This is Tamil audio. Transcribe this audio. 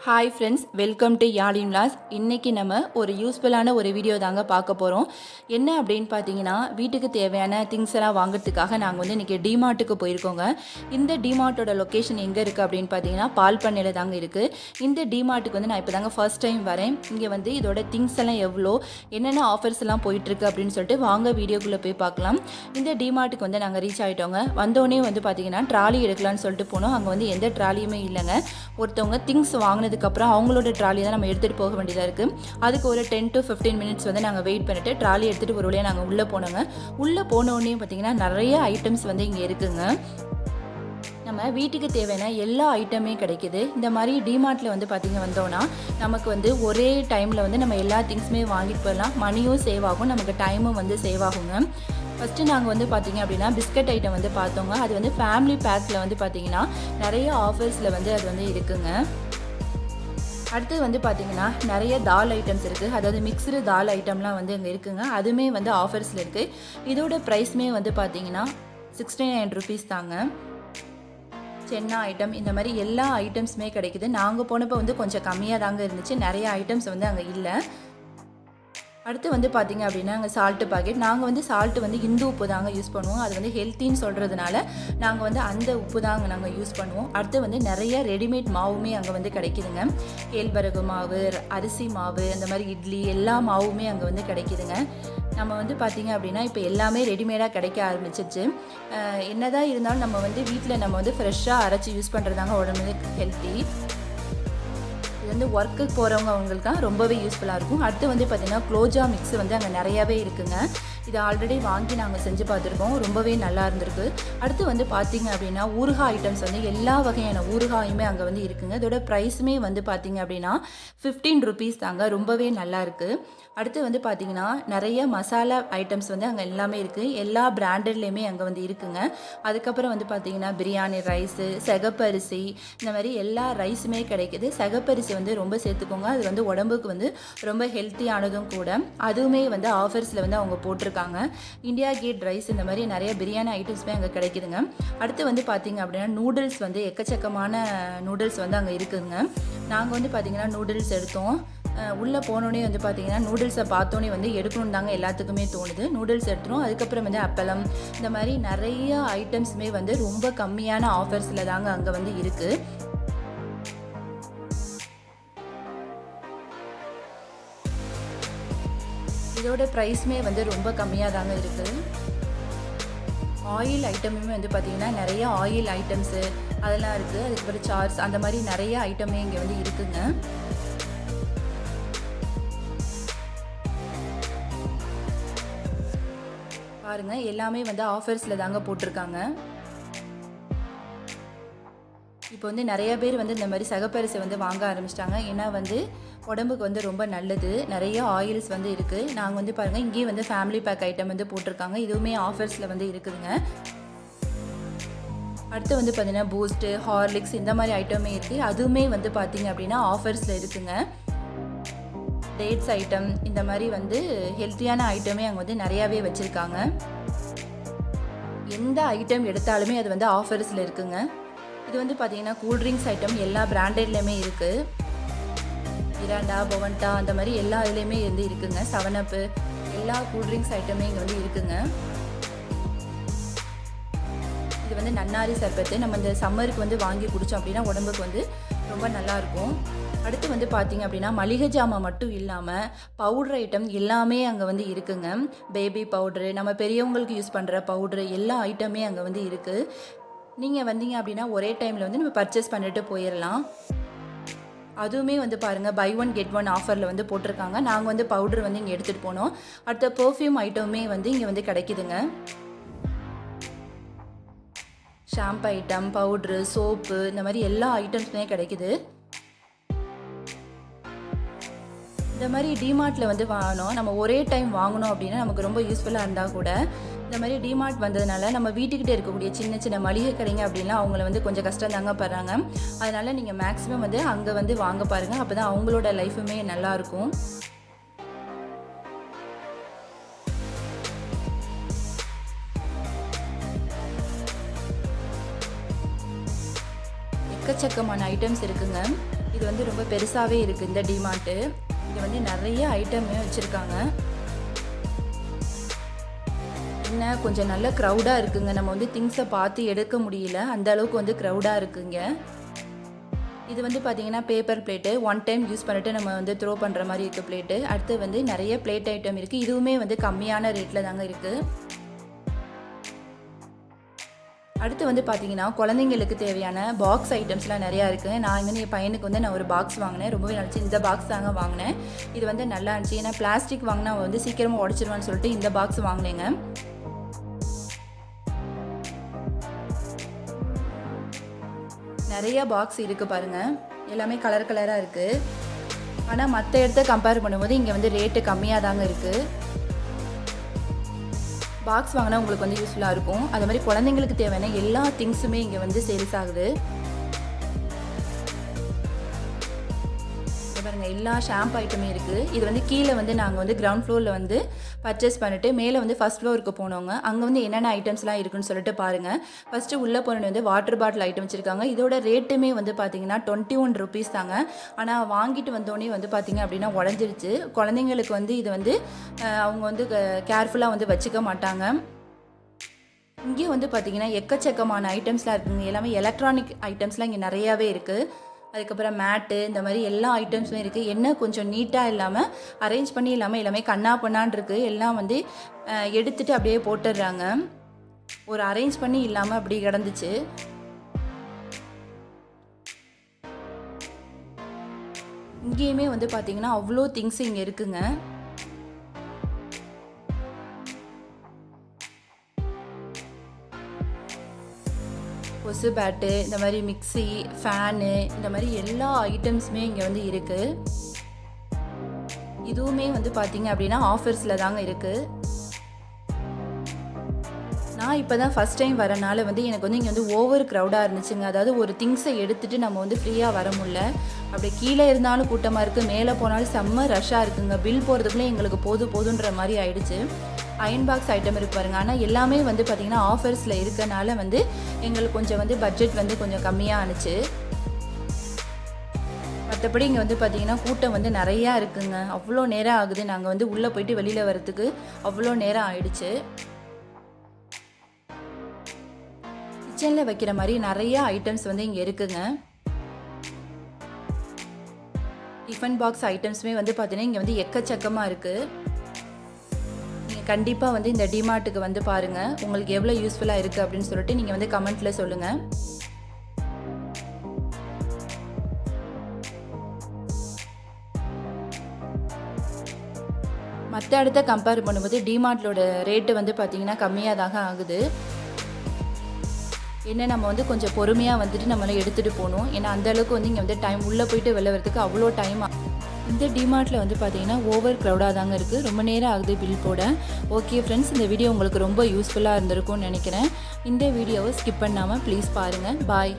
ஹாய் ஃப்ரெண்ட்ஸ், வெல்கம் டு யாழின் விலாஸ். இன்றைக்கி நம்ம ஒரு யூஸ்ஃபுல்லான ஒரு வீடியோ தாங்க பார்க்க போகிறோம். என்ன அப்படின்னு பார்த்தீங்கன்னா, வீட்டுக்கு தேவையான திங்ஸ் எல்லாம் வாங்குறதுக்காக நாங்கள் வந்து இன்றைக்கி டிமார்ட்டுக்கு போயிருக்கோங்க. இந்த டிமார்ட்டோட லொக்கேஷன் எங்கே இருக்குது அப்படின்னு பார்த்தீங்கன்னா, பால் பண்ணையில் தாங்க இருக்குது. இந்த டிமார்ட்டுக்கு வந்து நான் இப்போ தாங்க ஃபர்ஸ்ட் டைம் வரேன். இங்கே வந்து இதோட திங்ஸ் எல்லாம் எவ்வளோ, என்னென்ன ஆஃபர்ஸ் எல்லாம் போயிட்டுருக்கு அப்படின்னு சொல்லிட்டு வாங்க வீடியோக்குள்ளே போய் பார்க்கலாம். இந்த டிமார்ட்டுக்கு வந்து நாங்கள் ரீச் ஆகிட்டோங்க. வந்தோடனே வந்து பார்த்தீங்கன்னா ட்ராலி எடுக்கலான்னு சொல்லிட்டு போனோம். அங்கே வந்து எந்த ட்ராலியுமே இல்லைங்க. ஒருத்தவங்க திங்ஸ் வாங்கினதுக்கப்புறம் அவங்களோட ட்ராலி தான் நம்ம எடுத்துகிட்டு போக வேண்டியதாக இருக்குது. அதுக்கு ஒரு 10 to 15 மினிட்ஸ் வந்து நாங்கள் வெயிட் பண்ணிவிட்டு ட்ராலி எடுத்துகிட்டு ஒரு வழியாக நாங்கள் உள்ளே போனோங்க. உள்ளே போனோடனே பார்த்திங்கன்னா நிறைய ஐட்டம்ஸ் வந்து இங்கே இருக்குதுங்க. நம்ம வீட்டுக்கு தேவையான எல்லா ஐட்டமே கிடைக்கிது. இந்த மாதிரி டிமார்ட்டில் வந்து வந்தோன்னா நமக்கு வந்து ஒரே டைமில் வந்து நம்ம எல்லா திங்ஸுமே வாங்கிட்டு போயிடலாம். மணியும் சேவ் ஆகும், நமக்கு டைமும் வந்து சேவ் ஆகுங்க. ஃபஸ்ட்டு நாங்கள் வந்து பார்த்திங்க அப்படின்னா பிஸ்கட் ஐட்டம் வந்து பார்த்தோங்க. அது வந்து ஃபேமிலி பேக்கில் வந்து பார்த்திங்கன்னா நிறைய ஆஃபர்ஸில் வந்து அது வந்து இருக்குங்க. அடுத்து வந்து பார்த்திங்கன்னா நிறைய தால் ஐட்டம்ஸ் இருக்குது. அதாவது மிக்ஸ்டு தால் ஐட்டம்லாம் வந்து இங்கே இருக்குதுங்க. அதுவுமே வந்து ஆஃபர்ஸில் இருக்குது. இதோட ப்ரைஸுமே வந்து பார்த்திங்கன்னா 69 rupees தாங்க. சென்னா ஐட்டம், இந்த மாதிரி எல்லா ஐட்டம்ஸுமே கிடைக்குது. நாங்கள் போனப்போ வந்து கொஞ்சம் கம்மியாக தாங்க இருந்துச்சு, நிறைய ஐட்டம்ஸ் வந்து அங்கே இல்லை. அடுத்து வந்து பார்த்திங்க அப்படின்னா அங்கே சால்ட்டு பாக்கெட். நாங்கள் வந்து சால்ட்டு வந்து இந்து உப்பு தாங்க யூஸ் பண்ணுவோம். அது வந்து ஹெல்த்தின்னு சொல்கிறதுனால நாங்கள் வந்து அந்த உப்பு தாங்க நாங்கள் யூஸ் பண்ணுவோம். அடுத்து வந்து நிறைய ரெடிமேட் மாவுமே அங்கே வந்து கிடைக்குதுங்க. கேழ்வரகு மாவு, அரிசி மாவு, அந்த மாதிரி இட்லி எல்லா மாவுமே அங்கே வந்து கிடைக்குதுங்க. நம்ம வந்து பார்த்திங்க அப்படின்னா இப்போ எல்லாமே ரெடிமேடாக கிடைக்க ஆரம்பிச்சிருச்சு. என்னதான் இருந்தாலும் நம்ம வந்து வீட்டில் நம்ம வந்து ஃப்ரெஷ்ஷாக அரைச்சி யூஸ் பண்ணுறதாங்க உடம்புக்கு ஹெல்த்தி. இது வந்து ஒர்க்குக்கு போகிறவங்க அவங்களுக்கு தான் ரொம்பவே யூஸ்ஃபுல்லாக இருக்கும். அடுத்து வந்து பார்த்திங்கன்னா குளோஜா மிக்ஸ் வந்து அங்கே நிறையாவே இருக்குங்க. இது ஆல்ரெடி வாங்கி நாங்கள் செஞ்சு பார்த்துருக்கோம், ரொம்பவே நல்லா இருந்திருக்கு. அடுத்து வந்து பார்த்திங்க அப்படின்னா ஊறுகாய் ஐட்டம்ஸ் வந்து எல்லா வகையான ஊறுகாயுமே அங்கே வந்து இருக்குங்க. இதோட ப்ரைஸுமே வந்து பார்த்திங்க அப்படின்னா 15 rupees தாங்க, ரொம்பவே நல்லா இருக்குது. அடுத்து வந்து பார்த்திங்கன்னா நிறைய மசாலா ஐட்டம்ஸ் வந்து அங்கே எல்லாமே இருக்குது. எல்லா பிராண்டட்லேயுமே அங்கே வந்து இருக்குங்க. அதுக்கப்புறம் வந்து பார்த்திங்கன்னா பிரியாணி ரைஸு, சிகப்பரிசி, இந்த மாதிரி எல்லா ரைஸுமே கிடைக்குது. சிகப்பரிசி வந்து ரொம்ப சேர்த்துக்கோங்க, அது வந்து உடம்புக்கு வந்து ரொம்ப ஹெல்த்தியானதும் கூட. அதுவுமே வந்து ஆஃபர்ஸில் வந்து அவங்க போட்டிருக்காங்க. இந்தியா கேட் ரைஸ், இந்த மாதிரி நிறைய பிரியாணி ஐட்டம்ஸுமே அங்கே கிடைக்குதுங்க. அடுத்து வந்து பார்த்திங்க அப்படின்னா நூடுல்ஸ் வந்து எக்கச்சக்கமான நூடுல்ஸ் வந்து அங்கே இருக்குதுங்க. நாங்கள் வந்து பார்த்திங்கன்னா நூடுல்ஸ் எடுத்தோம். உள்ளே போனோடனே வந்து பார்த்திங்கன்னா நூடுல்ஸை பார்த்தோன்னே வந்து எடுக்கணும்னு தாங்க எல்லாத்துக்குமே தோணுது. நூடுல்ஸ் எடுத்துரும். அதுக்கப்புறம் வந்து அப்பளம், இந்த மாதிரி நிறைய ஐட்டம்ஸுமே வந்து ரொம்ப கம்மியான ஆஃபர்ஸில் தாங்க அங்கே வந்து இருக்குது. இதோட ப்ரைஸுமே வந்து ரொம்ப கம்மியாக தாங்க இருக்குது. ஆயில் ஐட்டமுமே வந்து பார்த்திங்கன்னா நிறைய ஆயில் ஐட்டம்ஸு அதெல்லாம் இருக்குது. அதுக்கப்புறம் சார்ஸ், அந்த மாதிரி நிறைய ஐட்டமே இங்கே வந்து இருக்குங்க. பாருங்க, எல்லாமே வந்து ஆஃபர்ஸில் தாங்க போட்டிருக்காங்க. இப்போ வந்து நிறைய பேர் வந்து இந்த மாதிரி சிகப்பரிசி வந்து வாங்க ஆரம்பிச்சிட்டாங்க. ஏன்னா வந்து உடம்புக்கு வந்து ரொம்ப நல்லது. நிறைய ஆயில்ஸ் வந்து இருக்குது. நாங்கள் வந்து பாருங்கள் இங்கேயும் வந்து ஃபேமிலி பேக் ஐட்டம் வந்து போட்டிருக்காங்க. இதுவுமே ஆஃபர்ஸில் வந்து இருக்குதுங்க. அடுத்து வந்து பார்த்திங்கன்னா பூஸ்ட்டு, ஹார்லிக்ஸ், இந்த மாதிரி ஐட்டமே இருக்குது. அதுவுமே வந்து பார்த்திங்க அப்படின்னா ஆஃபர்ஸில் இருக்குதுங்க. டேட்ஸ் ஐட்டம், இந்த மாதிரி வந்து ஹெல்த்தியான ஐட்டமே அங்கே வந்து நிறையாவே வச்சுருக்காங்க. எந்த ஐட்டம் எடுத்தாலுமே அது வந்து ஆஃபர்ஸில் இருக்குங்க. இது வந்து பார்த்திங்கன்னா கூல்ட்ரிங்க்ஸ் ஐட்டம் எல்லா பிராண்டட்லேயுமே இருக்குது. மிராண்டா, பொவன்டா, அந்த மாதிரி எல்லா இதுலேயுமே வந்து இருக்குங்க. 7up, எல்லா கூல்ட்ரிங்க்ஸ் ஐட்டமே இங்கே வந்து இருக்குங்க. இது வந்து நன்னாரி சர்பத்து. நம்ம இந்த சம்மருக்கு வந்து வாங்கி குடித்தோம் அப்படின்னா உடம்புக்கு வந்து ரொம்ப நல்லாயிருக்கும். அடுத்து வந்து பார்த்திங்க அப்படின்னா மளிகை ஜாமான் மட்டும் இல்லாமல் பவுட்ரு ஐட்டம் எல்லாமே அங்கே வந்து இருக்குங்க. பேபி பவுட்ரு, நம்ம பெரியவங்களுக்கு யூஸ் பண்ணுற பவுட்ரு, எல்லா ஐட்டமே அங்கே வந்து இருக்குது. நீங்கள் வந்தீங்க அப்படின்னா ஒரே டைமில் வந்து நம்ம பர்ச்சேஸ் பண்ணிட்டு போயிடலாம். அதுவுமே வந்து பாருங்கள் பை 1 get 1 ஆஃபரில் வந்து போட்டிருக்காங்க. நாங்கள் வந்து பவுட்ரு வந்து இங்கே எடுத்துகிட்டு போனோம். அடுத்த பர்ஃப்யூம் ஐட்டமே வந்து இங்கே வந்து கிடைக்குதுங்க. ஷாம்பு ஐட்டம், பவுட்ரு, சோப்பு, இந்த மாதிரி எல்லா ஐட்டம்ஸுமே கிடைக்குது. இந்த மாதிரி டிமார்ட்டில் வந்து வாங்கணும், நம்ம ஒரே டைம் வாங்கணும் அப்படின்னா நமக்கு ரொம்ப யூஸ்ஃபுல்லாக இருந்தால் கூட இந்த மாதிரி டிமார்ட் வந்ததுனால நம்ம வீட்டுக்கிட்டே இருக்கக்கூடிய சின்ன சின்ன மளிகை கடைங்க அப்படின்லாம் அவங்கள வந்து கொஞ்சம் கஷ்டம் தாங்க படுறாங்க. அதனால் நீங்கள் மேக்ஸிமம் வந்து அங்கே வந்து வாங்க பாருங்கள். அப்போ தான் அவங்களோட லைஃபுமே நல்லாயிருக்கும். எக்கச்சக்கமான ஐட்டம்ஸ் இருக்குங்க. இது வந்து ரொம்ப பெருசாகவே இருக்குது இந்த டிமார்ட்டு. இங்கே வந்து நிறைய ஐட்டமே வச்சுருக்காங்க. என்ன கொஞ்சம் நல்ல க்ரௌடாக இருக்குங்க. நம்ம வந்து திங்ஸை பார்த்து எடுக்க முடியல, அந்த அளவுக்கு வந்து க்ரௌடாக இருக்குங்க. இது வந்து பார்த்திங்கன்னா paper plate, one time use பண்ணிவிட்டு நம்ம வந்து த்ரோ பண்ணுற மாதிரி இருக்குது பிளேட்டு. அடுத்து வந்து நிறைய பிளேட் ஐட்டம் இருக்குது. இதுவுமே வந்து கம்மியான ரேட்டில் தாங்க இருக்குது. அடுத்து வந்து பார்த்திங்கன்னா குழந்தைங்களுக்கு தேவையான பாக்ஸ் ஐட்டம்ஸ்லாம் நிறையா இருக்குது. நான் வந்து என் பையனுக்கு வந்து நான் ஒரு பாக்ஸ் வாங்கினேன். ரொம்பவே நினச்சி இந்த பாக்ஸ் தாங்க வாங்கினேன். இது வந்து நல்லா இருந்துச்சு. ஏன்னா பிளாஸ்டிக் வாங்கினா வந்து சீக்கிரமாக உடச்சிருவான்னு சொல்லிட்டு இந்த பாக்ஸ் வாங்கினேங்க. நிறைய பாக்ஸ் இருக்குது பாருங்கள். எல்லாமே கலர் கலராக இருக்குது. ஆனால் மற்ற இடத்த கம்பேர் பண்ணும்போது இங்கே வந்து ரேட்டு கம்மியாக தாங்க இருக்குது. பாக்ஸ் வாங்கினா உங்களுக்கு வந்து யூஸ்ஃபுல்லாக இருக்கும். அது மாதிரி குழந்தைங்களுக்கு தேவையான எல்லா திங்ஸுமே இங்கே வந்து சேல்ஸ் ஆகுது. பாருங்க, எல்லா ஷாம்பு ஐட்டமே இருக்குது. இது வந்து கீழே வந்து நாங்கள் வந்து கிரவுண்ட் ஃப்ளோரில் வந்து பர்ச்சேஸ் பண்ணிவிட்டு மேலே வந்து ஃபஸ்ட் ஃப்ளோருக்கு போனவங்க. அங்கே வந்து என்னென்ன ஐட்டம்ஸ்லாம் இருக்குன்னு சொல்லிட்டு பாருங்கள். ஃபஸ்ட்டு உள்ளே போனது வந்து வாட்டர் பாட்டில் ஐட்டம் வச்சுருக்காங்க. இதோட ரேட்டுமே வந்து பார்த்திங்கன்னா 21 ருபீஸ் தாங்க. ஆனால் வாங்கிட்டு வந்தோடனே வந்து பார்த்திங்க அப்படின்னா உடஞ்சிருச்சு. குழந்தைங்களுக்கு வந்து இது வந்து அவங்க வந்து கேர்ஃபுல்லாக வந்து வச்சுக்க மாட்டாங்க. இங்கேயும் வந்து பார்த்திங்கன்னா எக்கச்சக்கமான ஐட்டம்ஸ்லாம் இருக்குங்க. எல்லாமே எலக்ட்ரானிக் ஐட்டம்ஸ்லாம் இங்கே நிறையாவே இருக்குது. அதுக்கப்புறம் மேட்டு, இந்த மாதிரி எல்லா ஐட்டம்ஸுமே இருக்குது. என்ன கொஞ்சம் நீட்டாக இல்லாமல் அரேஞ்ச் பண்ணி இல்லாமல் எல்லாமே கண்ணா பண்ணான் இருக்குது. எல்லாம் வந்து எடுத்துகிட்டு அப்படியே போட்டுடுறாங்க. ஒரு அரேஞ்ச் பண்ணி இல்லாமல் அப்படி கிடந்துச்சு. இங்கேயுமே வந்து பார்த்திங்கன்னா அவ்வளோ திங்ஸ் இங்கே இருக்குங்க. கொசு பேட்டு, இந்த மாதிரி மிக்ஸி, ஃபேனு, இந்த மாதிரி எல்லா ஐட்டம்ஸுமே இங்கே வந்து இருக்குது. இதுவுமே வந்து பார்த்திங்க அப்படின்னா ஆஃபர்ஸில் தாங்க இருக்குது. நான் இப்போ தான் ஃபஸ்ட் டைம் வரனால வந்து எனக்கு வந்து இங்கே வந்து ஓவர் க்ரௌடாக இருந்துச்சுங்க. அதாவது ஒரு திங்ஸை எடுத்துகிட்டு நம்ம வந்து ஃப்ரீயாக வர முடியல. அப்படி கீழே இருந்தாலும் கூட்டமாக இருக்குது, மேலே போனாலும் செம்ம ரஷ்ஷாக இருக்குங்க. பில் போகிறதுக்குள்ளே எங்களுக்கு போதுன்ற மாதிரி ஆயிடுச்சு. அயன் பாக்ஸ் ஐட்டம் இருக்கு பாருங்க. ஆனால் எல்லாமே வந்து பார்த்திங்கன்னா ஆஃபர்ஸில் இருக்கனால வந்து எங்களுக்கு கொஞ்சம் வந்து பட்ஜெட் வந்து கொஞ்சம் கம்மியாக ஆணுச்சு. மற்றபடி இங்கே வந்து பார்த்திங்கன்னா கூட்டம் வந்து நிறையா இருக்குங்க. அவ்வளோ நேரம் ஆகுது. நாங்கள் வந்து உள்ளே போயிட்டு வெளியில் வரத்துக்கு அவ்வளோ நேரம் ஆயிடுச்சு. கிச்சனில் வைக்கிற மாதிரி நிறைய ஐட்டம்ஸ் வந்து இங்கே இருக்குங்க. டிஃபன் பாக்ஸ் ஐட்டம்ஸுமே வந்து பார்த்திங்கன்னா இங்கே வந்து எக்கச்சக்கமாக இருக்குது. நீங்கள் கண்டிப்பாக வந்து இந்த டிமார்ட்டுக்கு வந்து பாருங்கள். உங்களுக்கு எவ்வளோ யூஸ்ஃபுல்லாக இருக்குது அப்படின்னு சொல்லிட்டு நீங்கள் வந்து கமெண்ட்டில் சொல்லுங்கள். மற்ற இடத்த கம்பேர் பண்ணும்போது டிமார்ட்டோட ரேட்டு வந்து பார்த்திங்கன்னா கம்மியாக தாங்க ஆகுது. என்ன நம்ம வந்து கொஞ்சம் பொறுமையாக வந்துட்டு நம்மளை எடுத்துகிட்டு போகணும். ஏன்னா அந்தளவுக்கு வந்து இங்கே வந்து டைம் உள்ளே போயிட்டு வெளில வரதுக்கு அவ்வளோ டைம். இந்த டிமார்ட்டில் வந்து பார்த்திங்கன்னா ஓவர் க்ரௌடாக தாங்க இருக்குது. ரொம்ப நேரம் ஆகுது பில் போட. ஓகே ஃப்ரெண்ட்ஸ், இந்த வீடியோ உங்களுக்கு ரொம்ப யூஸ்ஃபுல்லாக இருந்திருக்கும்னு நினைக்கிறேன். இந்த வீடியோவை ஸ்கிப் பண்ணாமல் ப்ளீஸ் பாருங்கள். பாய்.